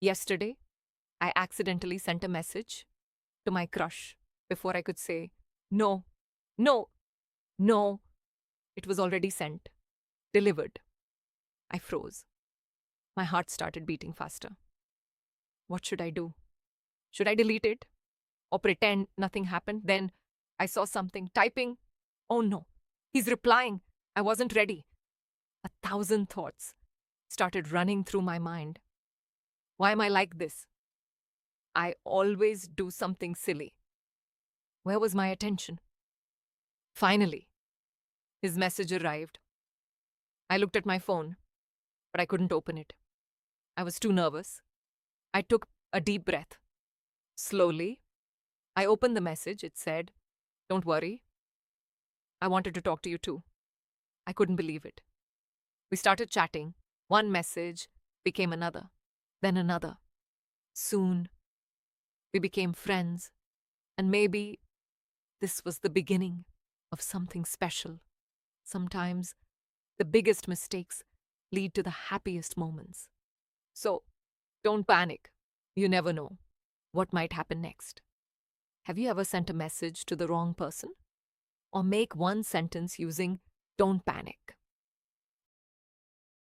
Yesterday, I accidentally sent a message to my crush before I could say, no, no, no. It was already sent, delivered. I froze. My heart started beating faster. What should I do? Should I delete it or pretend nothing happened? Then I saw something typing. Oh no, he's replying. I wasn't ready. 1,000 thoughts started running through my mind. Why am I like this? I always do something silly. Where was my attention? Finally, his message arrived. I looked at my phone, but I couldn't open it. I was too nervous. I took a deep breath. Slowly, I opened the message. It said, "Don't worry. I wanted to talk to you too." I couldn't believe it. We started chatting. One message became another, then another. Soon, we became friends, and maybe this was the beginning of something special. Sometimes, the biggest mistakes lead to the happiest moments. So, don't panic. You never know what might happen next. Have you ever sent a message to the wrong person? Or make one sentence using "don't panic"?